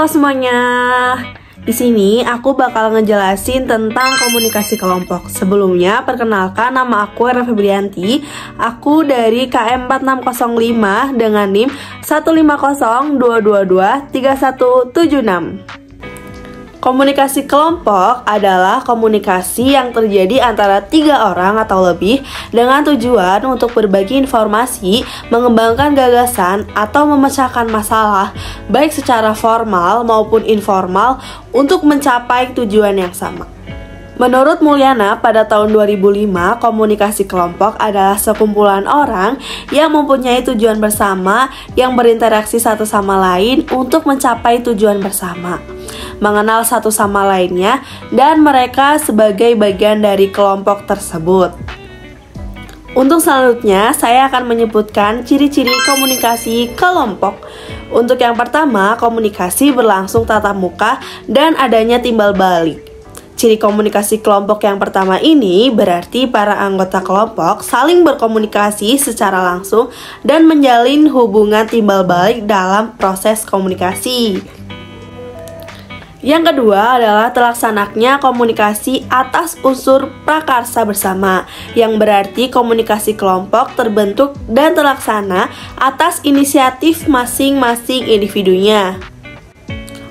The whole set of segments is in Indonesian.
semuanya. Di sini aku bakal ngejelasin tentang komunikasi kelompok. Sebelumnya, perkenalkan nama aku Era Febrianti. Aku dari KM 4605 dengan NIM 150222376. Komunikasi kelompok adalah komunikasi yang terjadi antara 3 orang atau lebih dengan tujuan untuk berbagi informasi, mengembangkan gagasan, atau memecahkan masalah, baik secara formal maupun informal, untuk mencapai tujuan yang sama. Menurut Mulyana, pada tahun 2005, komunikasi kelompok adalah sekumpulan orang yang mempunyai tujuan bersama yang berinteraksi satu sama lain untuk mencapai tujuan bersama, mengenal satu sama lainnya, dan mereka sebagai bagian dari kelompok tersebut. Untuk selanjutnya, saya akan menyebutkan ciri-ciri komunikasi kelompok. Untuk yang pertama, komunikasi berlangsung tatap muka dan adanya timbal balik. Ciri komunikasi kelompok yang pertama ini berarti para anggota kelompok saling berkomunikasi secara langsung dan menjalin hubungan timbal balik dalam proses komunikasi. Yang kedua adalah terlaksananya komunikasi atas unsur prakarsa bersama, yang berarti komunikasi kelompok terbentuk dan terlaksana atas inisiatif masing-masing individunya.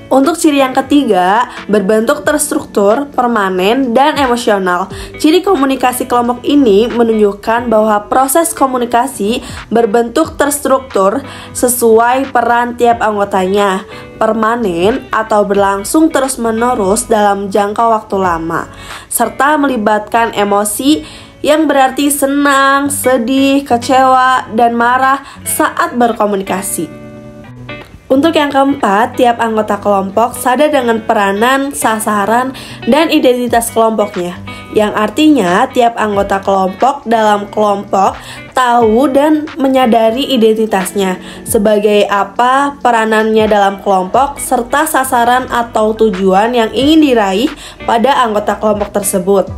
Untuk ciri yang ketiga, berbentuk terstruktur, permanen, dan emosional. Ciri komunikasi kelompok ini menunjukkan bahwa proses komunikasi berbentuk terstruktur sesuai peran tiap anggotanya, permanen atau berlangsung terus-menerus dalam jangka waktu lama, serta melibatkan emosi yang berarti senang, sedih, kecewa, dan marah saat berkomunikasi. Untuk yang keempat, tiap anggota kelompok sadar dengan peranan, sasaran, dan identitas kelompoknya, yang artinya tiap anggota kelompok dalam kelompok tahu dan menyadari identitasnya sebagai apa peranannya dalam kelompok, serta sasaran atau tujuan yang ingin diraih pada anggota kelompok tersebut.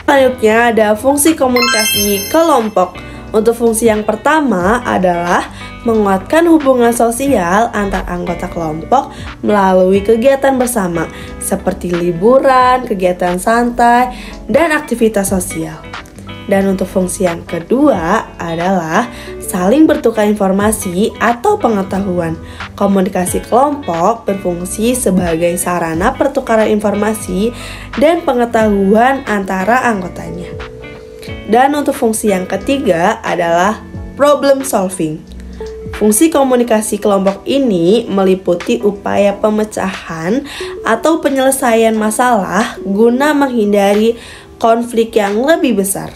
Selanjutnya ada fungsi komunikasi kelompok. Untuk fungsi yang pertama adalah menguatkan hubungan sosial antar anggota kelompok melalui kegiatan bersama seperti liburan, kegiatan santai, dan aktivitas sosial. Dan untuk fungsi yang kedua adalah saling bertukar informasi atau pengetahuan. Komunikasi kelompok berfungsi sebagai sarana pertukaran informasi dan pengetahuan antara anggotanya. Dan untuk fungsi yang ketiga adalah problem solving. Fungsi komunikasi kelompok ini meliputi upaya pemecahan atau penyelesaian masalah guna menghindari konflik yang lebih besar.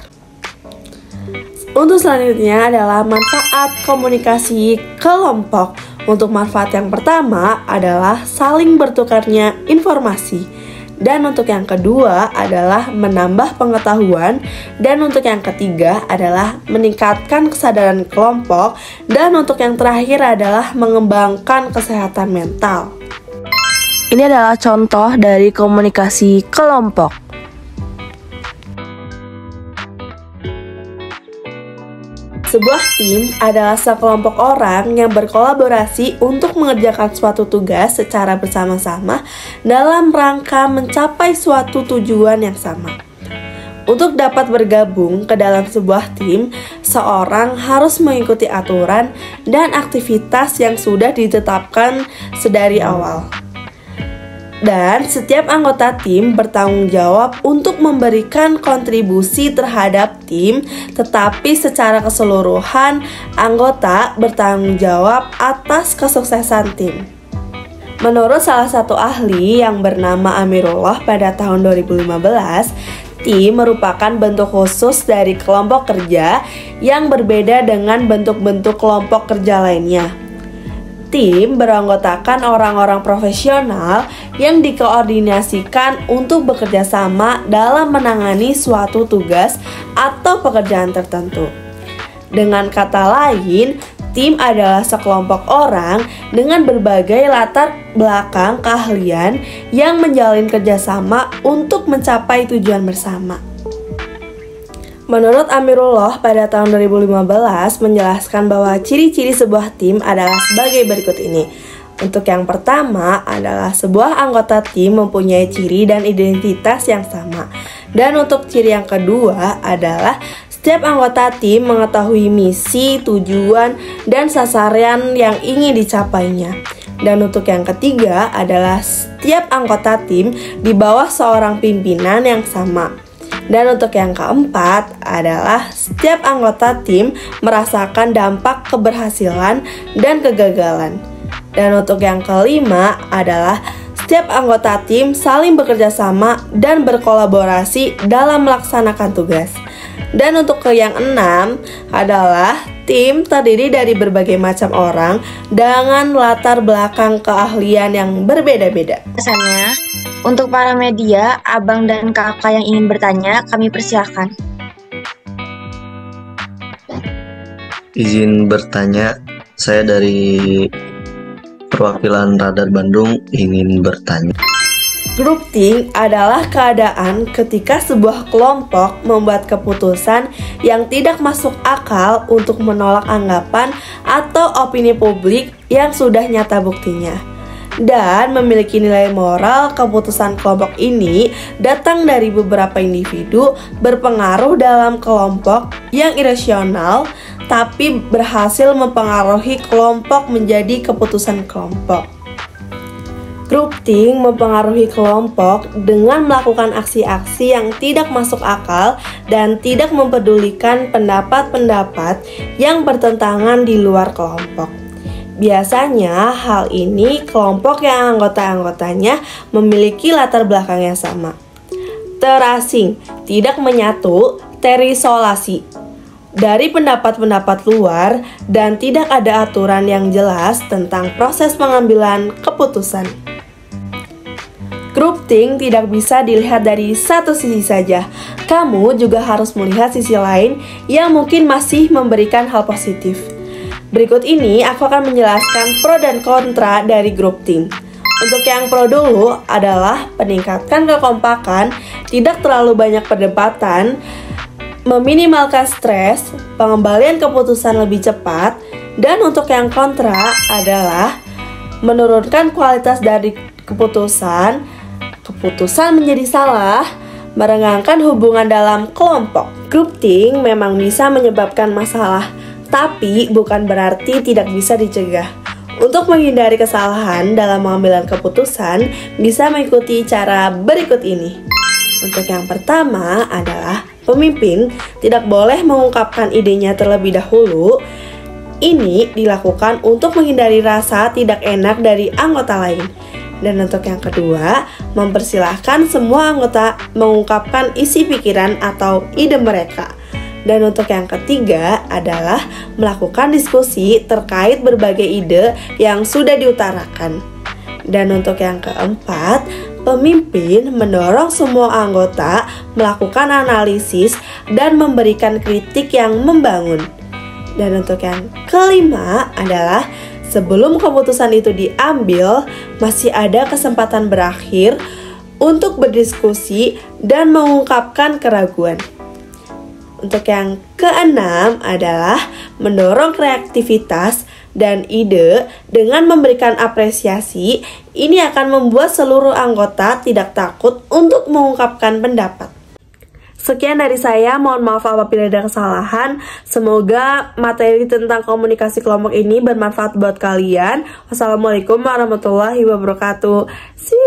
Untuk selanjutnya adalah manfaat komunikasi kelompok. Untuk manfaat yang pertama adalah saling bertukarnya informasi. Dan untuk yang kedua adalah menambah pengetahuan. Dan untuk yang ketiga adalah meningkatkan kesadaran kelompok. Dan untuk yang terakhir adalah mengembangkan kesehatan mental. Ini adalah contoh dari komunikasi kelompok. Sebuah tim adalah sekelompok orang yang berkolaborasi untuk mengerjakan suatu tugas secara bersama-sama dalam rangka mencapai suatu tujuan yang sama. Untuk dapat bergabung ke dalam sebuah tim, seorang harus mengikuti aturan dan aktivitas yang sudah ditetapkan sedari awal. Dan setiap anggota tim bertanggung jawab untuk memberikan kontribusi terhadap tim, tetapi secara keseluruhan anggota bertanggung jawab atas kesuksesan tim. Menurut salah satu ahli yang bernama Amirullah pada tahun 2015, tim merupakan bentuk khusus dari kelompok kerja yang berbeda dengan bentuk-bentuk kelompok kerja lainnya. Tim beranggotakan orang-orang profesional yang dikoordinasikan untuk bekerja sama dalam menangani suatu tugas atau pekerjaan tertentu. Dengan kata lain, tim adalah sekelompok orang dengan berbagai latar belakang keahlian yang menjalin kerjasama untuk mencapai tujuan bersama. Menurut Amirullah pada tahun 2015 menjelaskan bahwa ciri-ciri sebuah tim adalah sebagai berikut ini. Untuk yang pertama adalah sebuah anggota tim mempunyai ciri dan identitas yang sama. Dan untuk ciri yang kedua adalah setiap anggota tim mengetahui misi, tujuan, dan sasaran yang ingin dicapainya. Dan untuk yang ketiga adalah setiap anggota tim di bawah seorang pimpinan yang sama. Dan untuk yang keempat adalah setiap anggota tim merasakan dampak keberhasilan dan kegagalan. Dan untuk yang kelima adalah setiap anggota tim saling bekerja sama dan berkolaborasi dalam melaksanakan tugas. Dan untuk yang enam adalah tim terdiri dari berbagai macam orang dengan latar belakang keahlian yang berbeda-beda. Pesannya, untuk para media, abang dan kakak yang ingin bertanya, kami persilahkan. Izin bertanya, saya dari perwakilan Radar Bandung ingin bertanya. Groupthink adalah keadaan ketika sebuah kelompok membuat keputusan yang tidak masuk akal untuk menolak anggapan atau opini publik yang sudah nyata buktinya. Dan memiliki nilai moral, keputusan kelompok ini datang dari beberapa individu berpengaruh dalam kelompok yang irasional, tapi berhasil mempengaruhi kelompok menjadi keputusan kelompok. Groupthink mempengaruhi kelompok dengan melakukan aksi-aksi yang tidak masuk akal dan tidak mempedulikan pendapat-pendapat yang bertentangan di luar kelompok. Biasanya hal ini kelompok yang anggota-anggotanya memiliki latar belakang yang sama. Terasing, tidak menyatu, terisolasi dari pendapat-pendapat luar dan tidak ada aturan yang jelas tentang proses pengambilan keputusan. Groupthink tidak bisa dilihat dari satu sisi saja. Kamu juga harus melihat sisi lain yang mungkin masih memberikan hal positif. Berikut ini aku akan menjelaskan pro dan kontra dari groupthink. Untuk yang pro dulu adalah peningkatkan kekompakan, tidak terlalu banyak perdebatan, meminimalkan stres, pengembalian keputusan lebih cepat, dan untuk yang kontra adalah menurunkan kualitas dari keputusan menjadi salah, merenggangkan hubungan dalam kelompok. Groupthink memang bisa menyebabkan masalah, tapi bukan berarti tidak bisa dicegah. Untuk menghindari kesalahan dalam pengambilan keputusan, bisa mengikuti cara berikut ini. Untuk yang pertama adalah pemimpin tidak boleh mengungkapkan idenya terlebih dahulu. Ini dilakukan untuk menghindari rasa tidak enak dari anggota lain. Dan untuk yang kedua, mempersilahkan semua anggota mengungkapkan isi pikiran atau ide mereka. Dan untuk yang ketiga adalah melakukan diskusi terkait berbagai ide yang sudah diutarakan. Dan untuk yang keempat, pemimpin mendorong semua anggota melakukan analisis dan memberikan kritik yang membangun. Dan untuk yang kelima adalah sebelum keputusan itu diambil, masih ada kesempatan berakhir untuk berdiskusi dan mengungkapkan keraguan. Untuk yang keenam adalah mendorong kreativitas dan ide dengan memberikan apresiasi. Ini akan membuat seluruh anggota tidak takut untuk mengungkapkan pendapat. Sekian dari saya, mohon maaf apabila ada kesalahan. Semoga materi tentang komunikasi kelompok ini bermanfaat buat kalian. Wassalamualaikum warahmatullahi wabarakatuh. See you.